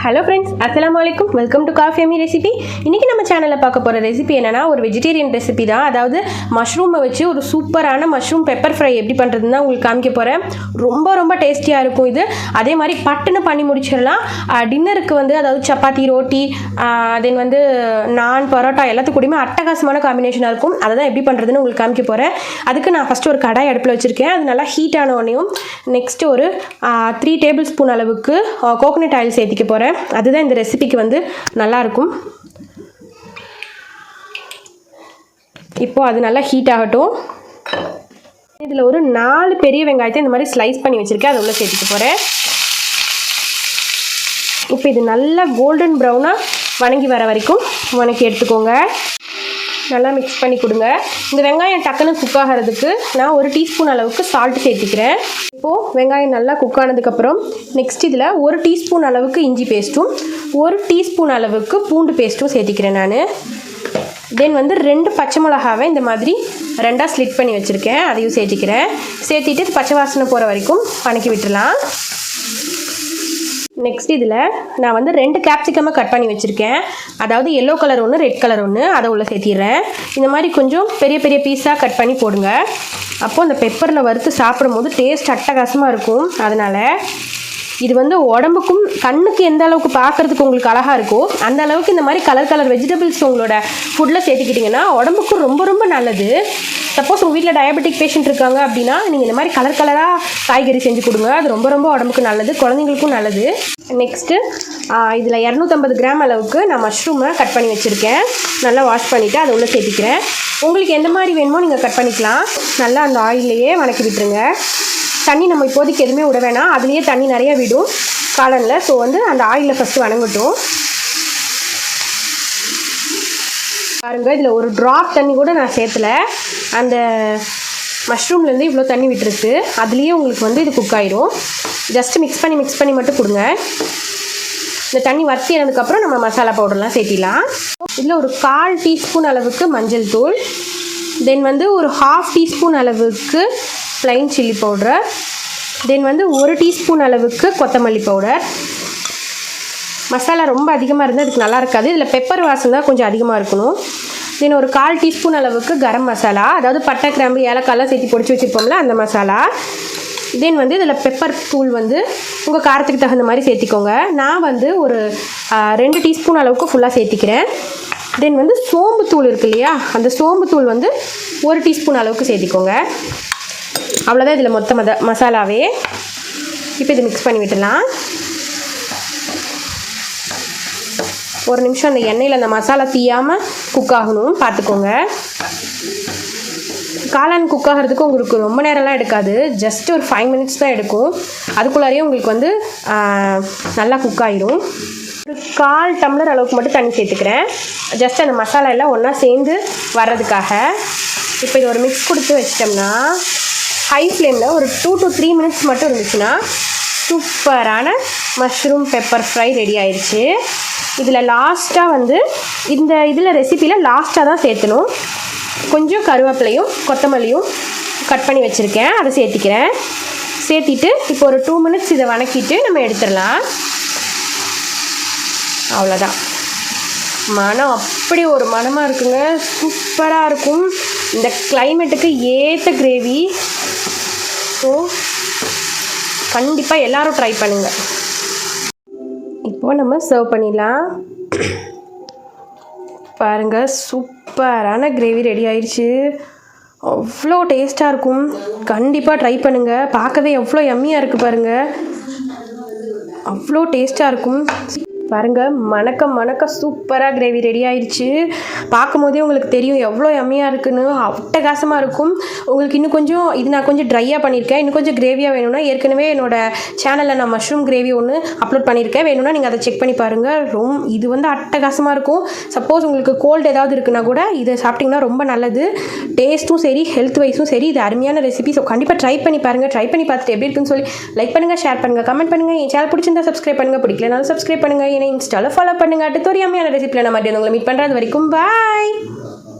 Hello friends, அஸ்ஸலாமு அலைக்கும். Welcome to coffee அம்மி ரெசிபி. இன்றைக்கி நம்ம சேனலில் பார்க்க போகிற ரெசிபி என்னென்னா ஒரு வெஜிடேரியன் ரெசிபி தான். அதாவது மஷ்ரூமை வச்சு ஒரு சூப்பரான மஷ்ரூம் பெப்பர் ஃப்ரை எப்படி பண்ணுறதுன்னு தான் உங்களுக்கு காமிக்க போகிறேன். ரொம்ப ரொம்ப டேஸ்டியாக இருக்கும் இது. அதே மாதிரி பட்டுன்னு பண்ணி முடிச்சிடலாம். டின்னருக்கு வந்து அதாவது சப்பாத்தி, ரோட்டி, தென் வந்து நான், பரோட்டா எல்லாத்துக்கூடயுமே அட்டகாசமான காம்பினேஷனாக இருக்கும். அதை தான் எப்படி பண்ணுறதுன்னு உங்களுக்கு காமிக்க போகிறேன். அதுக்கு நான் ஃபஸ்ட்டு ஒரு கடாய் அடுப்பில் வச்சுருக்கேன். அது நல்லா ஹீட் ஆன உடனேயும் நெக்ஸ்ட்டு ஒரு 3 டேபிள் ஸ்பூன் அளவுக்கு கோகோனட் ஆயில் சேர்த்திக்க போகிறேன். அதுதான் இந்த ரெசிபிக்கு வந்து நல்லாயிருக்கும். இப்போது அது நல்லா ஹீட் ஆகட்டும். இதில் ஒரு 4 பெரிய வெங்காயத்தை இந்த மாதிரி ஸ்லைஸ் பண்ணி வச்சுருக்கேன். அதை உள்ளே சேர்த்துக்க போகிறேன். இப்போ இது நல்லா கோல்டன் ப்ரௌனாக வணங்கி வர வரைக்கும் வணக்கி எடுத்துக்கோங்க. நல்லா மிக்ஸ் பண்ணி கொடுங்க. இந்த வெங்காயம் டக்குன்னு குக் ஆகிறதுக்கு நான் 1 டீஸ்பூன் அளவுக்கு சால்ட் சேர்த்துக்கிறேன். இப்போது வெங்காயம் நல்லா குக் ஆனதுக்கப்புறம் நெக்ஸ்ட் இதில் 1 டீஸ்பூன் அளவுக்கு இஞ்சி பேஸ்ட்டும் 1 டீஸ்பூன் அளவுக்கு பூண்டு பேஸ்ட்டும் சேர்த்திக்கிறேன் நான். தென் வந்து 2 பச்சை மிளகாவை இந்த மாதிரி 2ஆக ஸ்லிட் பண்ணி வச்சுருக்கேன். அதையும் சேர்த்திக்கிறேன். சேர்த்திட்டு பச்சை வாசனை போகிற வரைக்கும் வணக்கி விட்டுடலாம். நெக்ஸ்ட் இதில் நான் வந்து 2 கேப்சிகமாக கட் பண்ணி வச்சுருக்கேன். அதாவது எல்லோ கலர் ஒன்று, ரெட் கலர் ஒன்று. அதை உள்ளே சேர்த்திடுறேன். இந்த மாதிரி கொஞ்சம் பெரிய பெரிய பீஸாக கட் பண்ணி போடுங்க. அப்போது அந்த பெப்பரில் வறுத்து சாப்பிடும் போது டேஸ்ட் அட்டகாசமாக இருக்கும். அதனால் இது வந்து உடம்புக்கும் கண்ணுக்கு எந்த அளவுக்கு பார்க்குறதுக்கு உங்களுக்கு அழகாக இருக்கோ அந்த அளவுக்கு இந்த மாதிரி கலர் வெஜிடபிள்ஸ் உங்களோட ஃபுட்டில் சேர்த்துக்கிட்டிங்கன்னா உடம்புக்கும் ரொம்ப ரொம்ப நல்லது. சப்போஸ் உங்கள் வீட்டில் டயபெட்டிக் பேஷண்ட் இருக்காங்க அப்படின்னா நீங்கள் இந்த மாதிரி கலராக காய்கறி செஞ்சு கொடுங்க. அது ரொம்ப ரொம்ப உடம்புக்கு நல்லது, குழந்தைங்களுக்கும் நல்லது. நெக்ஸ்ட்டு இதில் 250 கிராம் அளவுக்கு நான் மஷ்ரூமை கட் பண்ணி வச்சுருக்கேன். நல்லா வாஷ் பண்ணிவிட்டு அதை உள்ளே சேர்த்திக்கிறேன். உங்களுக்கு எந்த மாதிரி வேணுமோ நீங்கள் கட் பண்ணிக்கலாம். நல்லா அந்த ஆயிலையே வணக்கி விட்டுருங்க. தண்ணி நம்ம இப்போதைக்கு எதுவுமே விட வேணாம். அதுலேயே தண்ணி நிறைய விடும் காலனில். ஸோ வந்து அந்த ஆயிலில் ஃபஸ்ட்டு வணங்கட்டும். பாருங்கள், இதில் ஒரு ட்ராப் தண்ணி கூட நான் சேர்த்துல. அந்த மஷ்ரூம்லேருந்து இவ்வளோ தண்ணி விட்டுருக்கு. அதுலேயே உங்களுக்கு வந்து இது குக் ஆயிரும். ஜஸ்ட்டு மிக்ஸ் பண்ணி மட்டும் கொடுங்க. இந்த தண்ணி வற்றி ஆனதுக்கப்புறம் நம்ம மசாலா பவுடர்லாம் சேர்த்திடலாம். இதில் ஒரு 1/4 டீஸ்பூன் அளவுக்கு மஞ்சள் தூள், தென் வந்து ஒரு 1/2 டீஸ்பூன் அளவுக்கு ப்ளைன் சில்லி பவுடர், தென் வந்து 1 டீஸ்பூன் அளவுக்கு கொத்தமல்லி பவுடர். மசாலா ரொம்ப அதிகமாக இருந்தால் அதுக்கு நல்லா இருக்காது. இதில் பெப்பர் வாசனை தான் கொஞ்சம் அதிகமாக இருக்கணும். தென் ஒரு 1/4 டீஸ்பூன் அளவுக்கு கரம் மசாலா, அதாவது பட்டை, கிராம்பு, ஏலக்காயெல்லாம் சேர்த்து பொடிச்சு வச்சுருப்போம்ல அந்த மசாலா. தென் வந்து இதில் பெப்பர் தூள் வந்து உங்கள் காரத்துக்கு தகுந்த மாதிரி சேர்த்திக்கோங்க. நான் வந்து ஒரு 2 டீஸ்பூன் அளவுக்கு ஃபுல்லாக சேர்த்திக்கிறேன். தென் வந்து சோம்பு தூள் இருக்கு இல்லையா, அந்த சோம்பு தூள் வந்து 1 டீஸ்பூன் அளவுக்கு சேர்த்திக்கோங்க. அவ்வளோதான் இதில் மொத்த மசாலாவே. இப்போ இது மிக்ஸ் பண்ணி விட்டுடலாம். ஒரு நிமிஷம் அந்த எண்ணெயில் அந்த மசாலா தீயாமல் குக் ஆகணும், பார்த்துக்கோங்க. காளான் குக் ஆகிறதுக்கு உங்களுக்கு ரொம்ப நேரம்லாம் எடுக்காது. ஜஸ்ட் ஒரு 5 மினிட்ஸ் தான் எடுக்கும். அதுக்குள்ளாரையே உங்களுக்கு வந்து நல்லா குக் ஆகிடும். ஒரு 1/4 டம்ளர் அளவுக்கு மட்டும் தண்ணி சேர்த்துக்கிறேன். ஜஸ்ட் அந்த மசாலா எல்லாம் ஒன்றா சேர்ந்து வர்றதுக்காக. இப்போ இது ஒரு மிக்ஸ் கொடுத்து வச்சிட்டோம்னா ஹை ஃப்ளேமில் ஒரு 2 to 3 மினிட்ஸ் மட்டும் இருந்துச்சுன்னா சூப்பரான மஷ்ரூம் பெப்பர் ஃப்ரை ரெடி ஆயிடுச்சு. இதில் லாஸ்ட்டாக வந்து இதில் ரெசிப்பியில் லாஸ்ட்டாக தான் சேர்த்தணும். கொஞ்சம் கருவேப்பிலையும் கொத்தமல்லியும் கட் பண்ணி வச்சுருக்கேன், அதை சேர்த்திக்கிறேன். சேர்த்திட்டு இப்போ ஒரு 2 மினிட்ஸ் இதை வணக்கிட்டு நம்ம எடுத்துடலாம். அவ்வளோதான். மனம் அப்படி ஒரு மனமாக இருக்குங்க, சூப்பராக இருக்கும். இந்த கிளைமேட்டுக்கு ஏற்ற கிரேவி. ஸோ கண்டிப்பாக எல்லோரும் ட்ரை பண்ணுங்கள். இப்போது நம்ம சர்வ் பண்ணிடலாம். பாருங்கள், சூப்பரான கிரேவி ரெடி ஆயிடுச்சு. அவ்வளோ டேஸ்ட்டாக இருக்கும். கண்டிப்பாக ட்ரை பண்ணுங்கள். பார்க்கவே எவ்வளோ யம்மியாக இருக்குது பாருங்கள். அவ்வளோ டேஸ்ட்டாக இருக்கும். பாருங்கள், மணக்க சூப்பராக கிரேவி ரெடி ஆயிடுச்சு. பார்க்கும் போதே உங்களுக்கு தெரியும் எவ்வளோ யம்மியாக இருக்குன்னு. அட்டகாசமாக இருக்கும். உங்களுக்கு இன்னும் கொஞ்சம் இது நான் கொஞ்சம் ட்ரையாக பண்ணியிருக்கேன். இன்னும் கொஞ்சம் கிரேவியாக வேணும்னா ஏற்கனவே என்னோடய சேனலில் நான் மஷ்ரூம் கிரேவி ஒன்று அப்லோட் பண்ணியிருக்கேன். வேணும்னா நீங்கள் அதை செக் பண்ணி பாருங்கள். இது வந்து அட்டகாசமாக இருக்கும். சப்போஸ் உங்களுக்கு கோல்டு ஏதாவது இருக்குன்னா கூட இதை சாப்பிட்டிங்கன்னா ரொம்ப நல்லது. டேஸ்ட்டும் சரி, ஹெல்த் வைஸும் சரி, இது அருமையான ரெசிபி. ஸோ கண்டிப்பாக ட்ரை பண்ணி பாருங்கள். ட்ரை பண்ணி பார்த்துட்டு எப்படி இருக்குன்னு சொல்லி லைக் பண்ணுங்கள், ஷேர் பண்ணுங்கள், கமெண்ட் பண்ணுங்கள். என் சேனல் பிடிச்சிருந்தா சப்ஸ்கிரைப் பண்ணுங்கள், பிடிக்கலனாலும் சப்ஸ்கிரைப் பண்ணுங்கள். என்னை இன்ஸ்டாவில் ஃபாலோ பண்ணுங்கள். அடுத்த ஒரு யம்மியான ரெசிபியில் நான் மறுபடியும் உங்களை மீட் பண்ணுறது வரைக்கும் பாய்.